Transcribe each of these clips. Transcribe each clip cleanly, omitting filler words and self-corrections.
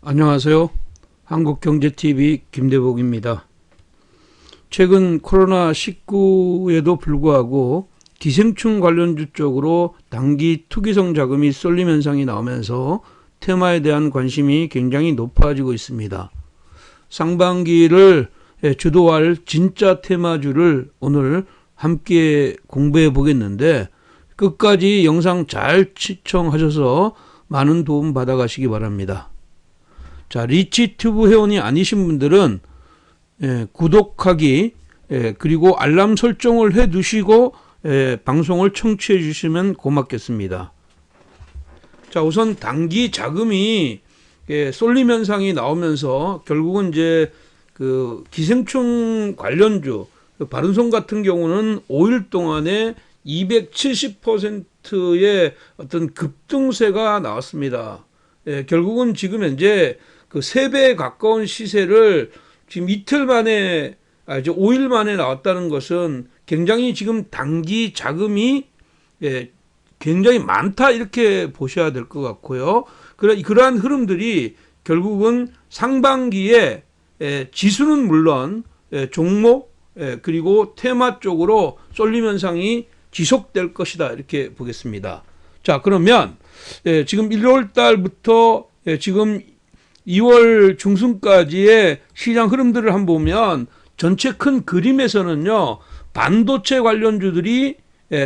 안녕하세요. 한국경제TV 김대복입니다. 최근 코로나19에도 불구하고 기생충 관련주 쪽으로 단기 투기성 자금이 쏠림 현상이 나오면서 테마에 대한 관심이 굉장히 높아지고 있습니다. 상반기를 주도할 진짜 테마주를 오늘 함께 공부해 보겠는데 끝까지 영상 잘 시청하셔서 많은 도움 받아 가시기 바랍니다. 자, 리치튜브 회원이 아니신 분들은 구독하기 그리고 알람 설정을 해 두시고 방송을 청취해 주시면 고맙겠습니다. 자, 우선 단기 자금이 쏠림 현상이 나오면서 결국은 이제 그 기생충 관련주 바른손 같은 경우는 5일 동안에 270%의 어떤 급등세가 나왔습니다. 결국은 지금 현재 그 3배에 가까운 시세를 지금 이틀 만에, 이제 5일 만에 나왔다는 것은 굉장히 지금 단기 자금이 굉장히 많다 이렇게 보셔야 될 것 같고요. 그러한 흐름들이 결국은 상반기에 지수는 물론 종목 그리고 테마 쪽으로 쏠림 현상이 지속될 것이다 이렇게 보겠습니다. 자, 그러면 지금 1월 달부터 지금 2월 중순까지의 시장 흐름들을 한번 보면 전체 큰 그림에서는요, 반도체 관련주들이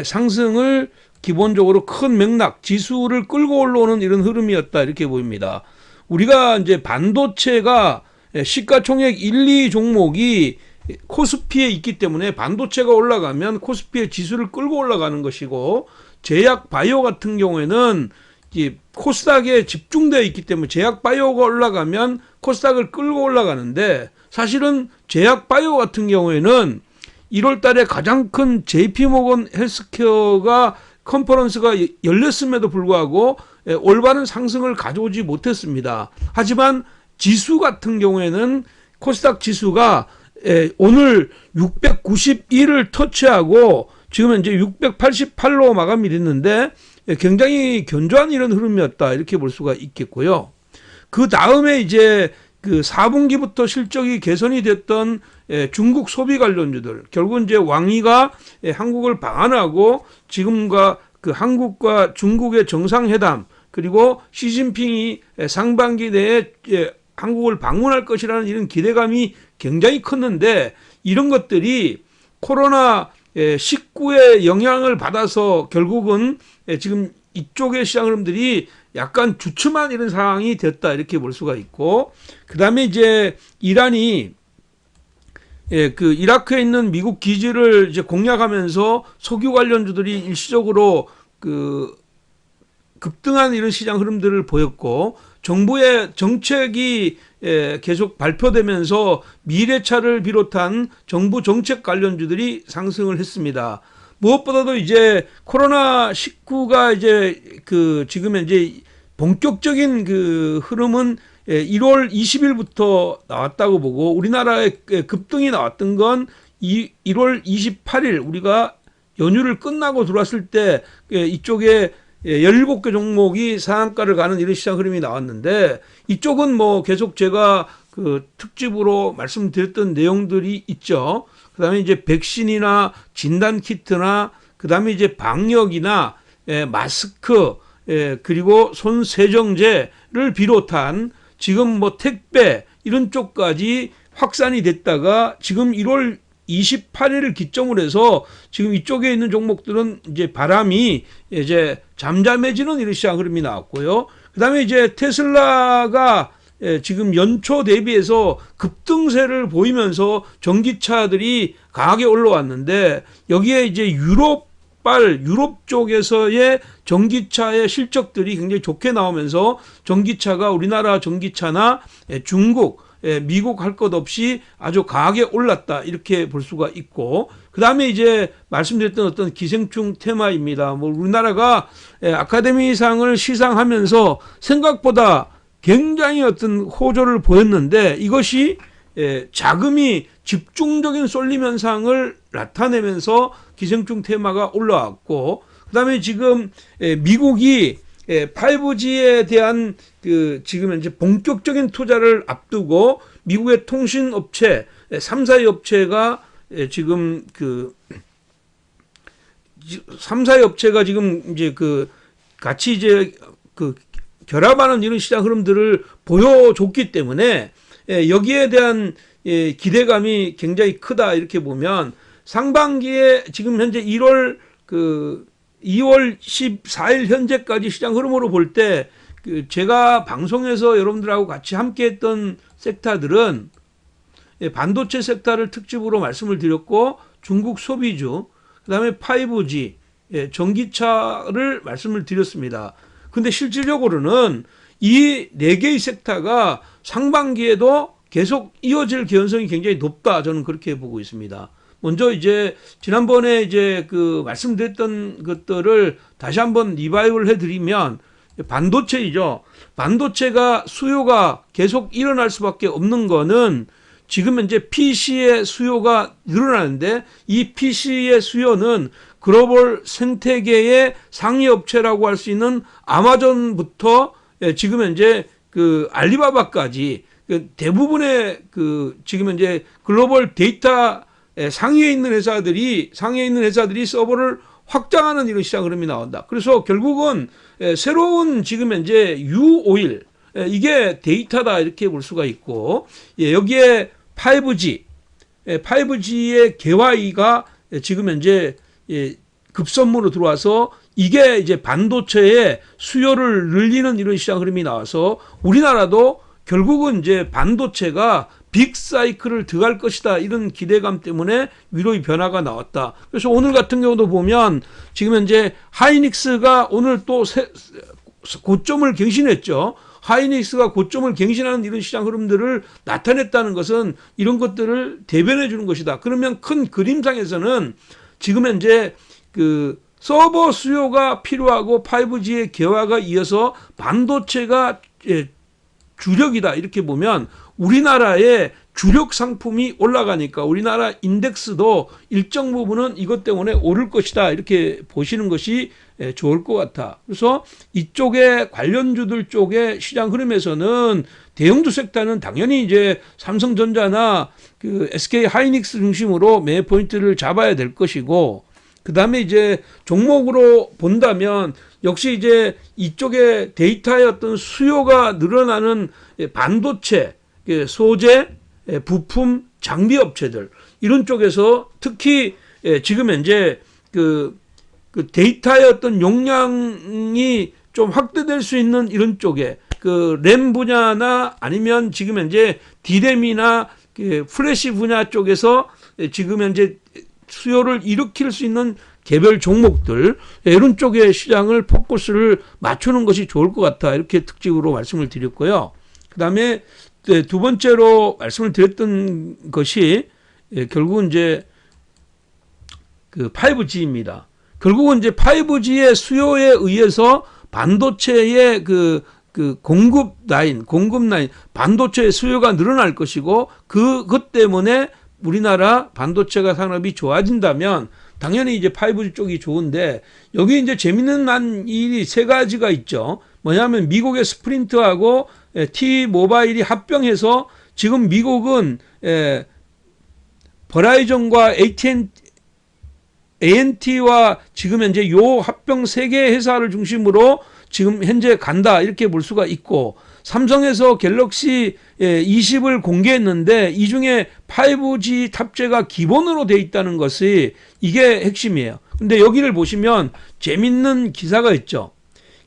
상승을 기본적으로 큰 맥락, 지수를 끌고 올라오는 이런 흐름이었다 이렇게 보입니다. 우리가 이제 반도체가 시가총액 1, 2 종목이 코스피에 있기 때문에 반도체가 올라가면 코스피의 지수를 끌고 올라가는 것이고, 제약 바이오 같은 경우에는 코스닥에 집중되어 있기 때문에 제약 바이오가 올라가면 코스닥을 끌고 올라가는데, 사실은 제약 바이오 같은 경우에는 1월 달에 가장 큰 JP모건 헬스케어가 컨퍼런스가 열렸음에도 불구하고 올바른 상승을 가져오지 못했습니다. 하지만 지수 같은 경우에는 코스닥 지수가 오늘 691을 터치하고 지금 현재 688로 마감이 됐는데 굉장히 견조한 이런 흐름이었다 이렇게 볼 수가 있겠고요. 그 다음에 이제 그 4분기부터 실적이 개선이 됐던 중국 소비 관련주들, 결국은 이제 왕이가 한국을 방한하고 지금과 그 한국과 중국의 정상회담, 그리고 시진핑이 상반기 내에 한국을 방문할 것이라는 이런 기대감이 굉장히 컸는데, 이런 것들이 코로나 19의 영향을 받아서 결국은 지금 이쪽의 시장 흐름들이 약간 주춤한 이런 상황이 됐다 이렇게 볼 수가 있고, 그 다음에 이제 이란이 그 이라크에 있는 미국 기지를 이제 공략하면서 석유 관련주들이 일시적으로 그 급등한 이런 시장 흐름들을 보였고, 정부의 정책이 계속 발표되면서 미래차를 비롯한 정부 정책 관련주들이 상승을 했습니다. 무엇보다도 이제 코로나19가 이제 그 지금 현재 본격적인 그 흐름은 1월 20일부터 나왔다고 보고, 우리나라에 급등이 나왔던 건 1월 28일 우리가 연휴를 끝나고 들어왔을 때 이쪽에 17개 종목이 상한가를 가는 이런 시장 흐름이 나왔는데, 이쪽은 뭐 계속 제가 그 특집으로 말씀드렸던 내용들이 있죠. 그 다음에 이제 백신이나 진단키트나, 그 다음에 이제 방역이나 마스크, 그리고 손 세정제를 비롯한 지금 뭐 택배 이런 쪽까지 확산이 됐다가 지금 1월 28일을 기점으로 해서 지금 이쪽에 있는 종목들은 이제 바람이 이제 잠잠해지는 이런 시장 흐름이 나왔고요. 그 다음에 이제 테슬라가 지금 연초 대비해서 급등세를 보이면서 전기차들이 강하게 올라왔는데, 여기에 이제 유럽 쪽에서의 전기차의 실적들이 굉장히 좋게 나오면서 전기차가 우리나라 전기차나 중국, 미국 할 것 없이 아주 강하게 올랐다 이렇게 볼 수가 있고, 그 다음에 이제 말씀드렸던 어떤 기생충 테마입니다. 뭐 우리나라가 아카데미상을 시상하면서 생각보다 굉장히 어떤 호조를 보였는데, 이것이 자금이 집중적인 쏠림 현상을 나타내면서 기생충 테마가 올라왔고, 그 다음에 지금 미국이 5G에 대한 그 지금 현재 본격적인 투자를 앞두고 미국의 통신업체 3사의 업체가 지금 그 3사의 업체가 지금 이제 그 같이 이제 그 결합하는 이런 시장 흐름들을 보여줬기 때문에 여기에 대한 기대감이 굉장히 크다 이렇게 보면 상반기에 지금 현재 2월 14일 현재까지 시장 흐름으로 볼 때 그 제가 방송에서 여러분들하고 같이 함께했던 섹터들은 반도체 섹터를 특집으로 말씀을 드렸고 중국 소비주, 그다음에 5G, 전기차를 말씀을 드렸습니다. 근데 실질적으로는 이 네 개의 섹터가 상반기에도 계속 이어질 개연성이 굉장히 높다. 저는 그렇게 보고 있습니다. 먼저 이제 지난번에 이제 그 말씀드렸던 것들을 다시 한번 리바이벌 해드리면 반도체이죠. 반도체가 수요가 계속 일어날 수밖에 없는 거는 지금 현재 PC의 수요가 늘어나는데 이 PC의 수요는 글로벌 생태계의 상위 업체라고 할 수 있는 아마존부터 지금 현재 그 알리바바까지 대부분의 그 지금 현재 글로벌 데이터 상위에 있는 회사들이 서버를 확장하는 이런 시장 흐름이 나온다. 그래서 결국은 새로운 지금 현재 U5일 이게 데이터다 이렇게 볼 수가 있고 여기에 5G의 개화기가 지금 현재 급선무로 들어와서 이게 이제 반도체의 수요를 늘리는 이런 시장 흐름이 나와서 우리나라도 결국은 이제 반도체가 빅 사이클을 들어갈 것이다 이런 기대감 때문에 위로의 변화가 나왔다. 그래서 오늘 같은 경우도 보면 지금 현재 하이닉스가 오늘 또 고점을 갱신했죠. 하이닉스가 고점을 갱신하는 이런 시장 흐름들을 나타냈다는 것은 이런 것들을 대변해 주는 것이다. 그러면 큰 그림상에서는 지금 현재 그 서버 수요가 필요하고 5G의 개화가 이어서 반도체가 주력이다 이렇게 보면 우리나라의 주력 상품이 올라가니까 우리나라 인덱스도 일정 부분은 이것 때문에 오를 것이다 이렇게 보시는 것이 좋을 것 같아. 그래서 이쪽에 관련주들 쪽의 시장 흐름에서는 대형주 섹터는 당연히 이제 삼성전자나 그 SK 하이닉스 중심으로 매 포인트를 잡아야 될 것이고, 그 다음에 이제 종목으로 본다면 역시 이제 이쪽에 데이터의 어떤 수요가 늘어나는 반도체, 소재, 부품, 장비 업체들 이런 쪽에서 특히 지금 현재 그 데이터의 어떤 용량이 좀 확대될 수 있는 이런 쪽에 그 램 분야나 아니면 지금 현재 D램이나 플래시 분야 쪽에서 지금 현재 수요를 일으킬 수 있는 개별 종목들 이런 쪽에 시장을 포커스를 맞추는 것이 좋을 것 같아 이렇게 특집으로 말씀을 드렸고요. 그 다음에 두 번째로 말씀을 드렸던 것이 결국은 이제 그 5G입니다. 결국은 이제 5G의 수요에 의해서 반도체의 그 공급 라인, 반도체의 수요가 늘어날 것이고 그것 때문에 우리나라 반도체가 산업이 좋아진다면 당연히 이제 5G 쪽이 좋은데 여기 이제 재밌는 일이 세 가지가 있죠. 뭐냐면 미국의 스프린트하고 T-모바일이 합병해서 지금 미국은 버라이전과 AT&T와 지금 현재 요 합병 세 개 회사를 중심으로 지금 현재 간다 이렇게 볼 수가 있고, 삼성에서 갤럭시 20을 공개했는데 이 중에 5G 탑재가 기본으로 돼 있다는 것이 이게 핵심이에요. 근데 여기를 보시면 재밌는 기사가 있죠.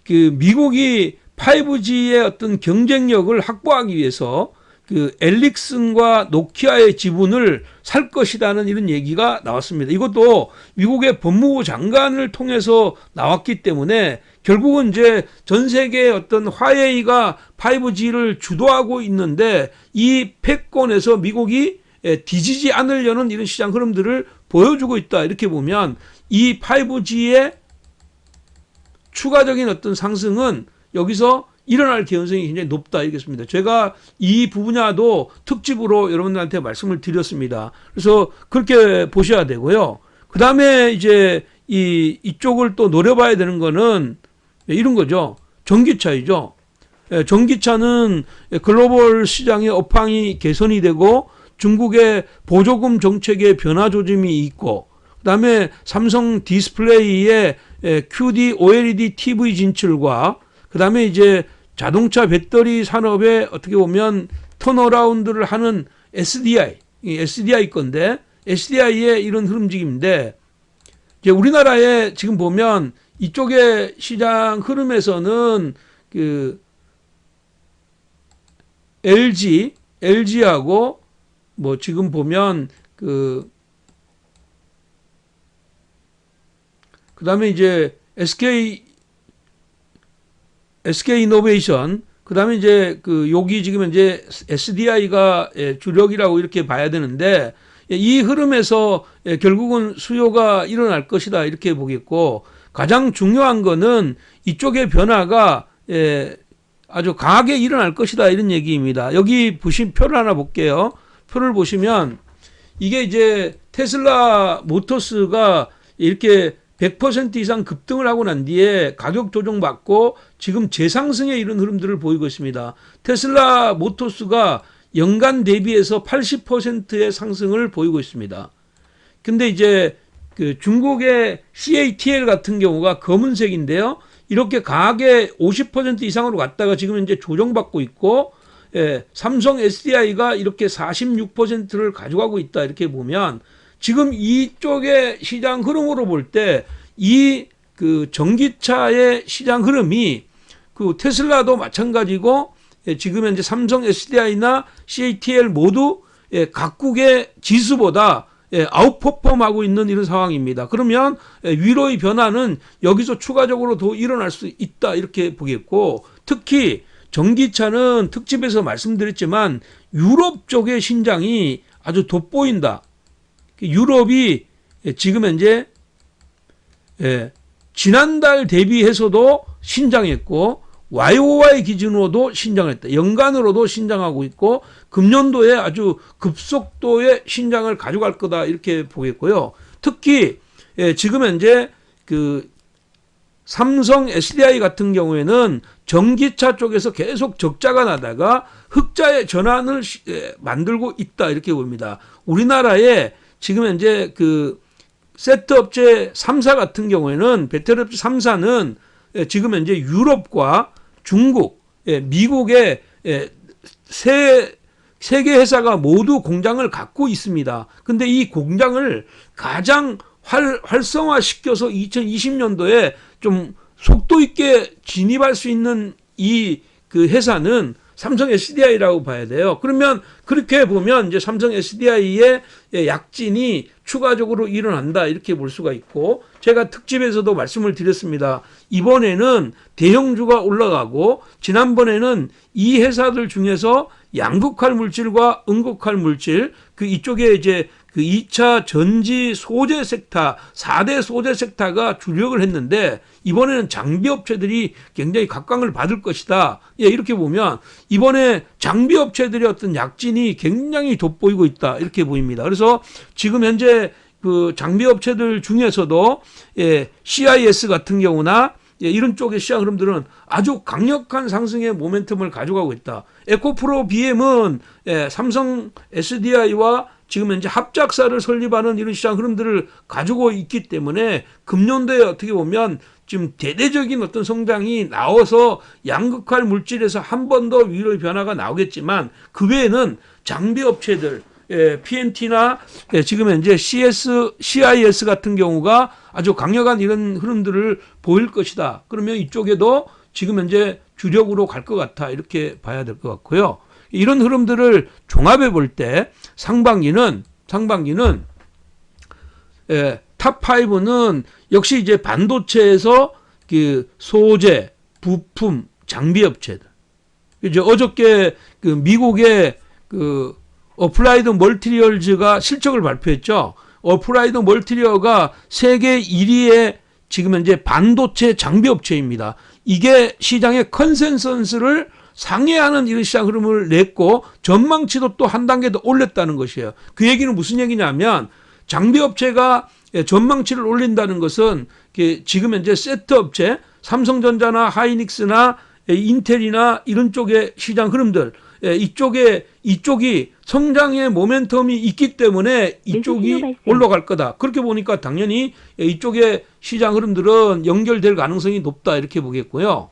그 미국이 5G의 어떤 경쟁력을 확보하기 위해서 그 엘릭슨과 노키아의 지분을 살 것이라는 이런 얘기가 나왔습니다. 이것도 미국의 법무부 장관을 통해서 나왔기 때문에 결국은 이제 전 세계의 어떤 화웨이가 5G를 주도하고 있는데 이 패권에서 미국이 뒤지지 않으려는 이런 시장 흐름들을 보여주고 있다. 이렇게 보면 이 5G의 추가적인 어떤 상승은 여기서 일어날 개연성이 굉장히 높다 이겠습니다. 제가 이 분야도 특집으로 여러분들한테 말씀을 드렸습니다. 그래서 그렇게 보셔야 되고요. 그 다음에 이제 이쪽을 또 노려봐야 되는 거는 이런 거죠. 전기차이죠. 전기차는 글로벌 시장의 업황이 개선이 되고 중국의 보조금 정책의 변화 조짐이 있고, 그다음에 삼성 디스플레이의 QD OLED TV 진출과, 그다음에 이제 자동차 배터리 산업에 어떻게 보면 턴어라운드를 하는 SDI, SDI 건데 SDI의 이런 흐름직인데, 이제 우리나라에 지금 보면 이쪽의 시장 흐름에서는 그 LG하고 뭐 지금 보면 그다음에 이제 SK 이노베이션, 그다음에 이제 여기 지금 이제 SDI가 주력이라고 이렇게 봐야 되는데, 이 흐름에서 결국은 수요가 일어날 것이다 이렇게 보겠고, 가장 중요한 거는 이쪽의 변화가 아주 강하게 일어날 것이다 이런 얘기입니다. 여기 보신 표를 하나 볼게요. 표를 보시면 이게 이제 테슬라 모터스가 이렇게 100% 이상 급등을 하고 난 뒤에 가격 조정받고 지금 재상승에 이런 흐름들을 보이고 있습니다. 테슬라 모터스가 연간 대비해서 80%의 상승을 보이고 있습니다. 근데 이제 중국의 CATL 같은 경우가 검은색인데요. 이렇게 강하게 50% 이상으로 갔다가 지금 이제 조정받고 있고, 삼성 SDI가 이렇게 46%를 가져가고 있다 이렇게 보면, 지금 이쪽의 시장 흐름으로 볼 때 이 전기차의 시장 흐름이 테슬라도 마찬가지고, 지금 현재 삼성 SDI나 CATL 모두 각국의 지수보다 아웃퍼폼하고 있는 이런 상황입니다. 그러면 위로의 변화는 여기서 추가적으로 더 일어날 수 있다 이렇게 보겠고, 특히 전기차는 특집에서 말씀드렸지만 유럽 쪽의 신장이 아주 돋보인다. 유럽이 지금 현재 지난달 대비해서도 신장했고 YOY 기준으로도 신장했다. 연간으로도 신장하고 있고 금년도에 아주 급속도의 신장을 가져갈 거다 이렇게 보겠고요. 특히 지금 현재 삼성 SDI 같은 경우에는 전기차 쪽에서 계속 적자가 나다가 흑자의 전환을 만들고 있다 이렇게 봅니다. 우리나라에 지금 현재 세트 업체 3사 같은 경우에는, 배터리 업체 3사는 지금 현재 유럽과 중국, 미국의 세 개 회사가 모두 공장을 갖고 있습니다. 근데 이 공장을 가장 활성화시켜서 2020년도에 좀 속도 있게 진입할 수 있는 이 회사는 삼성 SDI라고 봐야 돼요. 그러면 그렇게 보면 이제 삼성 SDI의 약진이 추가적으로 일어난다 이렇게 볼 수가 있고, 제가 특집에서도 말씀을 드렸습니다. 이번에는 대형주가 올라가고 지난번에는 이 회사들 중에서 양극할 물질과 음극할 물질, 이쪽에 이제 2차 전지 소재 섹터, 4대 소재 섹터가 주력을 했는데 이번에는 장비 업체들이 굉장히 각광을 받을 것이다. 이렇게 보면 이번에 장비 업체들의 어떤 약진이 굉장히 돋보이고 있다 이렇게 보입니다. 그래서 지금 현재 장비 업체들 중에서도 CIS 같은 경우나 이런 쪽의 시장 흐름들은 아주 강력한 상승의 모멘텀을 가져가고 있다. 에코프로 BM은 삼성 SDI와 지금 현재 합작사를 설립하는 이런 시장 흐름들을 가지고 있기 때문에 금년도에 어떻게 보면 지금 대대적인 어떤 성장이 나와서 양극할 물질에서 한 번 더 위로의 변화가 나오겠지만, 그 외에는 장비 업체들, PNT나 지금 현재 CIS 같은 경우가 아주 강력한 이런 흐름들을 보일 것이다. 그러면 이쪽에도 지금 현재 주력으로 갈 것 같아 이렇게 봐야 될 것 같고요. 이런 흐름들을 종합해 볼 때 상반기는 탑5는 역시 이제 반도체에서 소재, 부품, 장비 업체들. 이제 어저께 미국의 어플라이드 멀티리얼즈가 실적을 발표했죠. 어플라이드 멀티리얼가 세계 1위의 지금 현재 반도체 장비 업체입니다. 이게 시장의 컨센서스를 상회하는 이런 시장 흐름을 냈고 전망치도 또 한 단계 더 올렸다는 것이에요. 그 얘기는 무슨 얘기냐면, 장비 업체가 전망치를 올린다는 것은 지금 현재 세트 업체, 삼성전자나 하이닉스나 인텔이나 이런 쪽의 시장 흐름들, 이쪽이 성장의 모멘텀이 있기 때문에 이쪽이 올라갈 거다. 그렇게 보니까 당연히 이쪽의 시장 흐름들은 연결될 가능성이 높다 이렇게 보겠고요.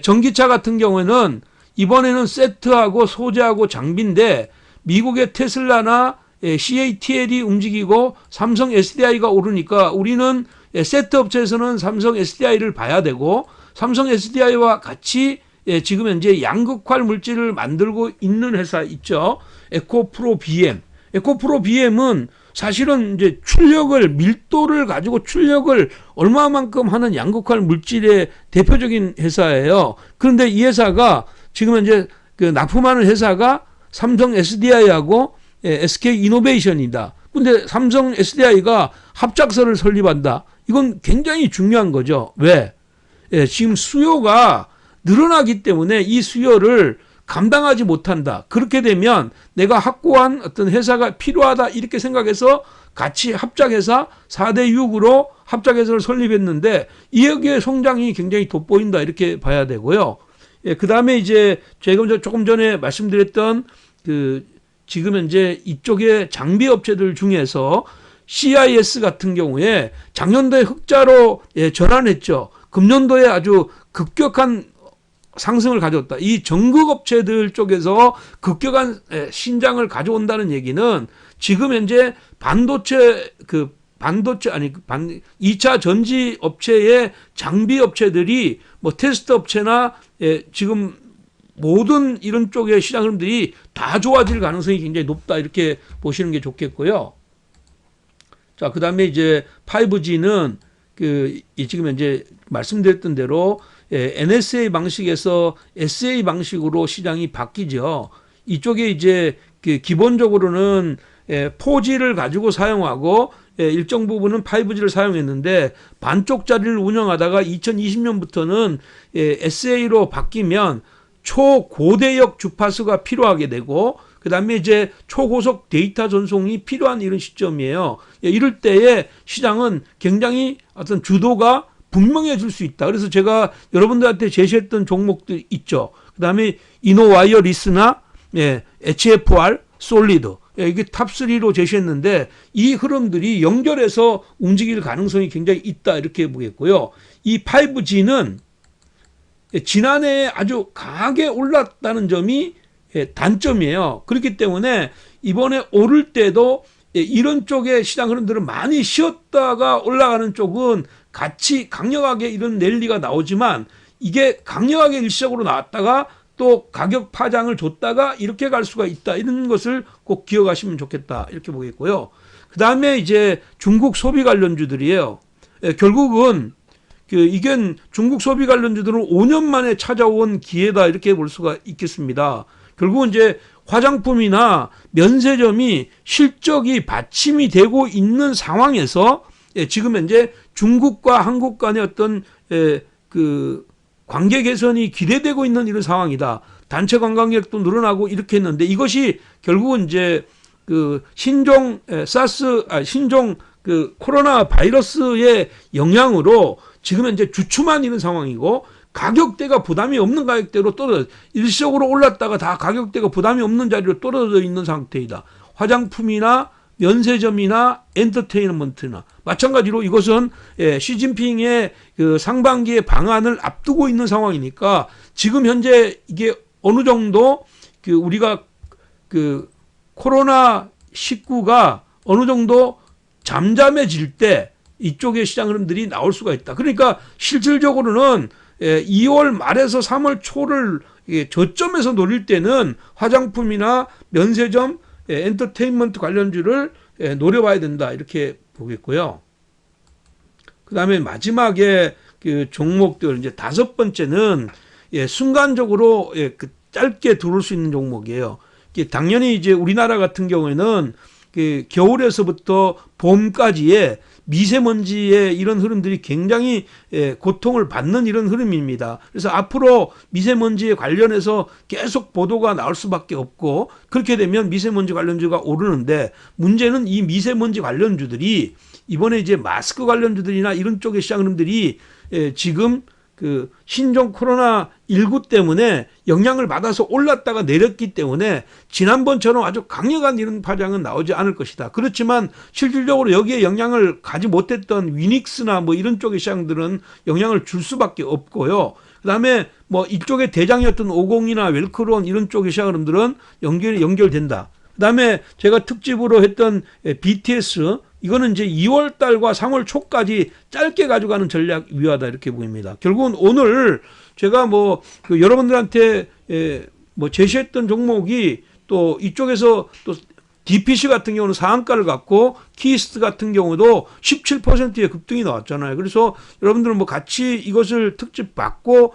전기차 같은 경우에는 이번에는 세트하고 소재하고 장비인데 미국의 테슬라나 CATL이 움직이고 삼성 SDI가 오르니까 우리는 세트 업체에서는 삼성 SDI를 봐야 되고 삼성 SDI와 같이 지금 현재 양극화 물질을 만들고 있는 회사 있죠. 에코프로 BM. 에코프로 BM은 사실은 이제 밀도를 가지고 출력을 얼마만큼 하는 양극화 물질의 대표적인 회사예요. 그런데 이 회사가 지금 현재 그 납품하는 회사가 삼성 SDI하고 SK 이노베이션이다. 근데 삼성 SDI가 합작사를 설립한다. 이건 굉장히 중요한 거죠. 왜? 지금 수요가 늘어나기 때문에 이 수요를 감당하지 못한다. 그렇게 되면 내가 확고한 어떤 회사가 필요하다 이렇게 생각해서 같이 합작회사 4대 6으로 합작회사를 설립했는데 이역의 성장이 굉장히 돋보인다 이렇게 봐야 되고요. 그 다음에 이제 제가 조금 전에 말씀드렸던 지금 현재 이쪽의 장비 업체들 중에서 CIS 같은 경우에 작년도에 흑자로 전환했죠. 금년도에 아주 급격한 상승을 가져왔다. 이 전극 업체들 쪽에서 급격한 신장을 가져온다는 얘기는 지금 현재 2차 전지 업체의 장비 업체들이 뭐 테스트 업체나 지금 모든 이런 쪽의 시장 흐름들이 다 좋아질 가능성이 굉장히 높다. 이렇게 보시는 게 좋겠고요. 자, 그 다음에 이제 5G는 지금 현재 말씀드렸던 대로 NSA 방식에서 SA 방식으로 시장이 바뀌죠. 이쪽에 이제 기본적으로는 4G를 가지고 사용하고 일정 부분은 5G를 사용했는데 반쪽짜리를 운영하다가 2020년부터는 SA로 바뀌면 초고대역 주파수가 필요하게 되고 그 다음에 이제 초고속 데이터 전송이 필요한 이런 시점이에요. 이럴 때에 시장은 굉장히 어떤 주도가 분명해질 수 있다. 그래서 제가 여러분들한테 제시했던 종목들 있죠. 그 다음에 이노와이어리스나 HFR, 솔리드 이게 탑3로 제시했는데 이 흐름들이 연결해서 움직일 가능성이 굉장히 있다. 이렇게 보겠고요. 이 5G는 지난해에 아주 강하게 올랐다는 점이 단점이에요. 그렇기 때문에 이번에 오를 때도 이런 쪽의 시장 흐름들은 많이 쉬었다가 올라가는 쪽은 같이 강력하게 이런 랠리가 나오지만 이게 강력하게 일시적으로 나왔다가 또 가격 파장을 줬다가 이렇게 갈 수가 있다. 이런 것을 꼭 기억하시면 좋겠다. 이렇게 보겠고요. 그 다음에 이제 중국 소비 관련주들이에요. 결국은 이게 중국 소비 관련주들은 5년 만에 찾아온 기회다. 이렇게 볼 수가 있겠습니다. 결국은 이제 화장품이나 면세점이 실적이 받침이 되고 있는 상황에서 지금 현재 중국과 한국 간의 어떤 관계 개선이 기대되고 있는 이런 상황이다. 단체 관광객도 늘어나고 이렇게 했는데 이것이 결국은 이제 신종 코로나 바이러스의 영향으로 지금 현재 주춤한 이런 상황이고 가격대가 부담이 없는 가격대로 떨어져 일시적으로 올랐다가 다 가격대가 부담이 없는 자리로 떨어져 있는 상태이다. 화장품이나 면세점이나 엔터테인먼트나 마찬가지로 이것은 시진핑의 상반기의 방안을 앞두고 있는 상황이니까 지금 현재 이게 어느 정도 우리가 코로나 19가 어느 정도 잠잠해질 때 이쪽의 시장 흐름들이 나올 수가 있다. 그러니까 실질적으로는 2월 말에서 3월 초를 저점에서 노릴 때는 화장품이나 면세점, 엔터테인먼트 관련주를 노려봐야 된다. 이렇게 보겠고요. 그 다음에 마지막에 종목들 이제 5번째는 순간적으로 짧게 들어올 수 있는 종목이에요. 당연히 이제 우리나라 같은 경우에는 겨울에서부터 봄까지의 미세먼지의 이런 흐름들이 굉장히 고통을 받는 이런 흐름입니다. 그래서 앞으로 미세먼지에 관련해서 계속 보도가 나올 수밖에 없고 그렇게 되면 미세먼지 관련주가 오르는데 문제는 이 미세먼지 관련주들이 이번에 이제 마스크 관련주들이나 이런 쪽의 시장 흐름들이 지금 그 신종 코로나19 때문에 영향을 받아서 올랐다가 내렸기 때문에 지난번처럼 아주 강력한 이런 파장은 나오지 않을 것이다. 그렇지만 실질적으로 여기에 영향을 가지 못했던 위닉스나 뭐 이런 쪽의 시장들은 영향을 줄 수밖에 없고요. 그다음에 뭐 이쪽에 대장이었던 오공이나 웰크론 이런 쪽의 시장들은 연결된다. 그다음에 제가 특집으로 했던 BTS 이거는 이제 2월 달과 3월 초까지 짧게 가져가는 전략 위하다 이렇게 보입니다. 결국은 오늘 제가 뭐 그 여러분들한테 뭐 제시했던 종목이 또 이쪽에서 또 DPC 같은 경우는 상한가를 갖고 키스트 같은 경우도 17%의 급등이 나왔잖아요. 그래서 여러분들은 뭐 같이 이것을 특집 받고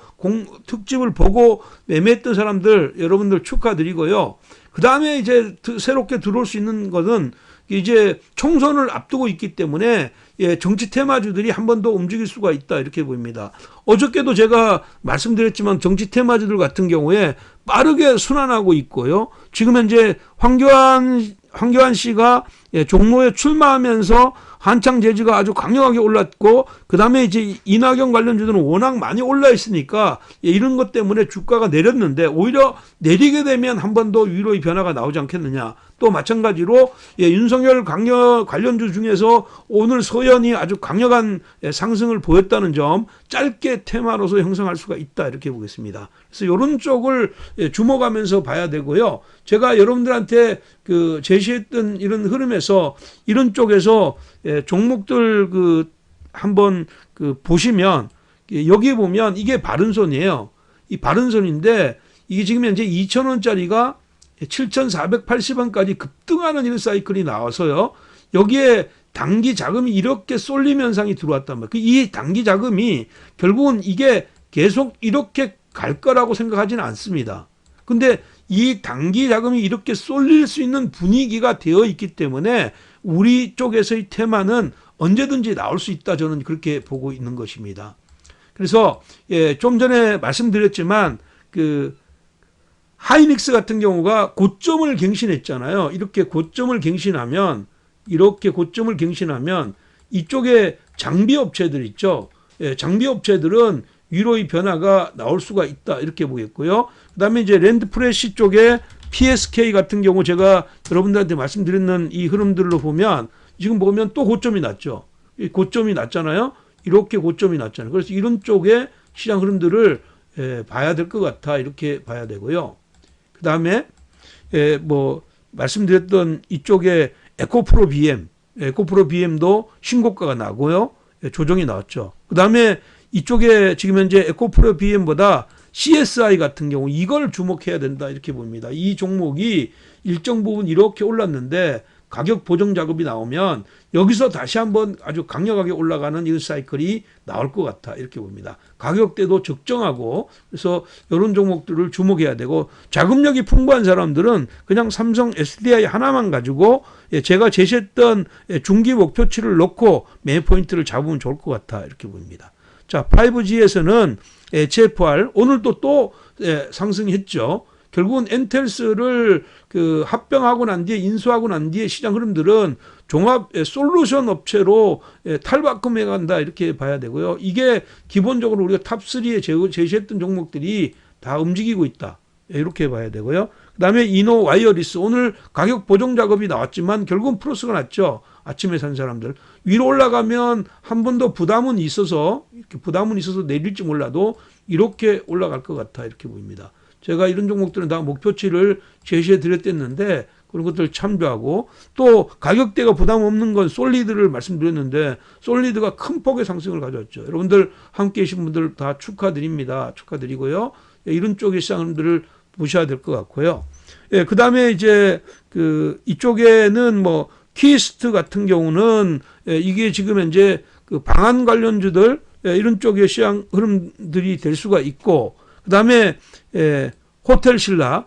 특집을 보고 매매했던 사람들 여러분들 축하드리고요. 그 다음에 이제 새롭게 들어올 수 있는 것은 이제 총선을 앞두고 있기 때문에 정치 테마주들이 한 번 더 움직일 수가 있다 이렇게 보입니다. 어저께도 제가 말씀드렸지만 정치 테마주들 같은 경우에 빠르게 순환하고 있고요. 지금 현재 황교안 씨가 종로에 출마하면서 한창 재지가 아주 강력하게 올랐고 그다음에 이제 이낙연 관련주들은 워낙 많이 올라 있으니까 이런 것 때문에 주가가 내렸는데 오히려 내리게 되면 한 번 더 위로의 변화가 나오지 않겠느냐. 또 마찬가지로 윤석열 관련주 중에서 오늘 서현이 아주 강력한 상승을 보였다는 점 짧게 테마로서 형성할 수가 있다 이렇게 보겠습니다. 그래서 이런 쪽을 주목하면서 봐야 되고요. 제가 여러분들한테 그 제시했던 이런 흐름에서 이런 쪽에서 종목들 그 한번 그 보시면 여기 보면 이게 바른손이에요. 이 바른손인데 이게 지금 현재 2,000원짜리가 7,480원까지 급등하는 이런 사이클이 나와서요. 여기에 단기 자금이 이렇게 쏠림 현상이 들어왔단 말이에요. 이 단기 자금이 결국은 이게 계속 이렇게 갈 거라고 생각하지는 않습니다. 근데 이 단기 자금이 이렇게 쏠릴 수 있는 분위기가 되어 있기 때문에 우리 쪽에서의 테마는 언제든지 나올 수 있다. 저는 그렇게 보고 있는 것입니다. 그래서 좀 전에 말씀드렸지만 그 하이닉스 같은 경우가 고점을 갱신했잖아요. 이렇게 고점을 갱신하면 이쪽에 장비 업체들 있죠. 장비 업체들은 위로의 변화가 나올 수가 있다. 이렇게 보겠고요. 그다음에 이제 랜드프레시 쪽에 PSK 같은 경우 제가 여러분들한테 말씀드렸는 이 흐름들로 보면 지금 보면 또 고점이 났죠. 고점이 났잖아요. 이렇게 고점이 났잖아요. 그래서 이런 쪽에 시장 흐름들을 봐야 될 것 같아. 이렇게 봐야 되고요. 그 다음에 뭐 말씀드렸던 이쪽에 에코프로 BM도 신고가가 나고요. 조정이 나왔죠. 그 다음에 이쪽에 지금 현재 에코프로 BM보다 CSI 같은 경우 이걸 주목해야 된다 이렇게 봅니다. 이 종목이 일정 부분 이렇게 올랐는데 가격 보정 작업이 나오면 여기서 다시 한번 아주 강력하게 올라가는 이 사이클이 나올 것 같아 이렇게 봅니다. 가격대도 적정하고 그래서 이런 종목들을 주목해야 되고 자금력이 풍부한 사람들은 그냥 삼성 SDI 하나만 가지고 제가 제시했던 중기 목표치를 놓고 매 포인트를 잡으면 좋을 것 같아 이렇게 봅니다. 자, 5G에서는 HFR 오늘도 또 상승했죠. 결국은 엔텔스를 그 합병하고 난 뒤에 인수하고 난 뒤에 시장 흐름들은 종합 솔루션 업체로 탈바꿈해 간다 이렇게 봐야 되고요. 이게 기본적으로 우리가 탑3에 제시했던 종목들이 다 움직이고 있다. 이렇게 봐야 되고요. 그다음에 이노 와이어리스 오늘 가격 보정 작업이 나왔지만 결국은 플러스가 났죠. 아침에 산 사람들 위로 올라가면 한 번 더 부담은 있어서 내릴지 몰라도 이렇게 올라갈 것 같아 이렇게 보입니다. 제가 이런 종목들은 다 목표치를 제시해 드렸댔는데 그런 것들을 참조하고 또 가격대가 부담 없는 건 솔리드를 말씀드렸는데 솔리드가 큰 폭의 상승을 가져왔죠. 여러분들 함께 계신 분들 다 축하드립니다. 축하드리고요. 이런 쪽의 시장들을 보셔야 될 것 같고요. 그 다음에 이제 그 이쪽에는 뭐 키스트 같은 경우는 이게 지금 현재 그 방한 관련주들 이런 쪽의 시장 흐름들이 될 수가 있고 그 다음에 호텔신라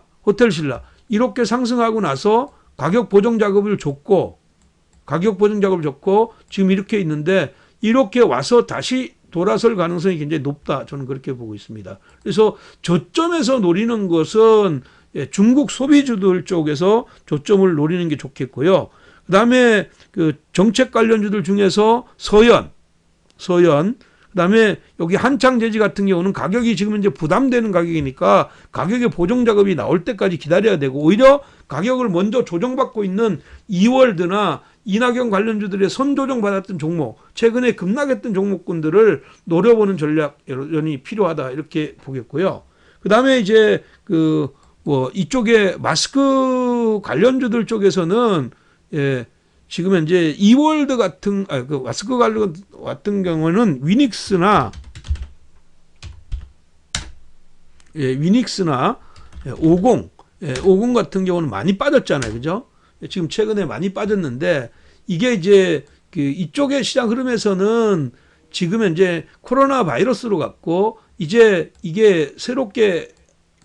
이렇게 상승하고 나서 가격 보정 작업을 줬고 지금 이렇게 있는데 이렇게 와서 다시 돌아설 가능성이 굉장히 높다. 저는 그렇게 보고 있습니다. 그래서 저점에서 노리는 것은 중국 소비주들 쪽에서 저점을 노리는 게 좋겠고요. 그 다음에 그 정책 관련주들 중에서 서현, 그 그다음에 여기 한창제지 같은 경우는 가격이 지금 이제 부담되는 가격이니까 가격의 보정 작업이 나올 때까지 기다려야 되고, 오히려 가격을 먼저 조정받고 있는 이월드나 이낙연 관련주들의 선조정 받았던 종목, 최근에 급락했던 종목군들을 노려보는 전략 여전히 필요하다, 이렇게 보겠고요. 그다음에 이제 이쪽에 마스크 관련주들 쪽에서는 지금 현재 이월드 같은 마스크 관련 같은 경우는 위닉스나 위닉스나 50 같은 경우는 많이 빠졌잖아요, 그죠? 지금 최근에 많이 빠졌는데, 이게 이제 이쪽의 시장 흐름에서는 지금 현재 코로나 바이러스로 갔고, 이제 이게 새롭게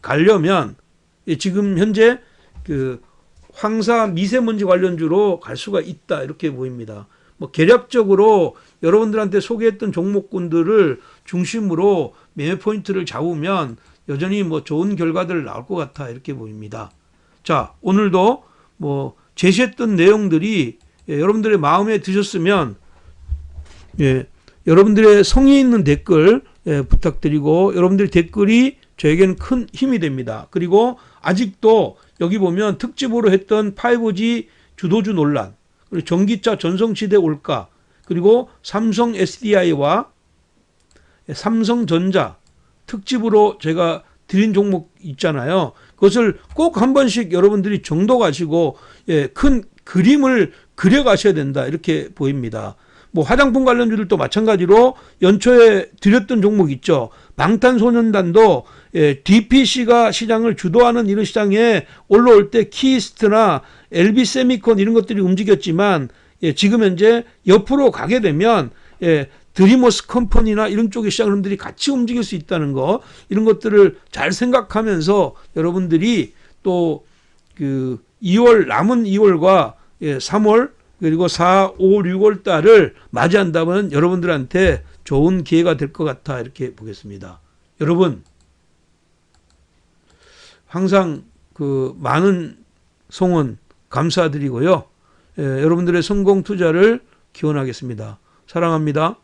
가려면 지금 현재 황사 미세먼지 관련주로 갈 수가 있다, 이렇게 보입니다. 뭐 개략적으로 여러분들한테 소개했던 종목군들을 중심으로 매매 포인트를 잡으면 여전히 뭐 좋은 결과들 나올 것 같아, 이렇게 보입니다. 자, 오늘도 뭐 제시했던 내용들이 여러분들의 마음에 드셨으면 여러분들의 성의 있는 댓글 부탁드리고, 여러분들의 댓글이 저에게는 큰 힘이 됩니다. 그리고 아직도 여기 보면 특집으로 했던 5G 주도주 논란, 그리고 전기차 전성시대 올까, 그리고 삼성 SDI와 삼성전자 특집으로 제가 드린 종목 있잖아요. 그것을 꼭 한 번씩 여러분들이 정독하시고 큰 그림을 그려가셔야 된다, 이렇게 보입니다. 뭐 화장품 관련주들도 마찬가지로 연초에 드렸던 종목 있죠. 방탄소년단도 DPC가 시장을 주도하는 이런 시장에 올라올 때 키스트나 LB세미콘 이런 것들이 움직였지만, 지금 현재 옆으로 가게 되면 드리머스 컴퍼니나 이런 쪽의 시장 흐름들이 같이 움직일 수 있다는 거, 이런 것들을 잘 생각하면서 여러분들이 또 2월 남은 2월과 3월 그리고 4, 5, 6월 달을 맞이한다면 여러분들한테 좋은 기회가 될 것 같아, 이렇게 보겠습니다. 여러분, 항상 많은 성원 감사드리고요. 여러분들의 성공 투자를 기원하겠습니다. 사랑합니다.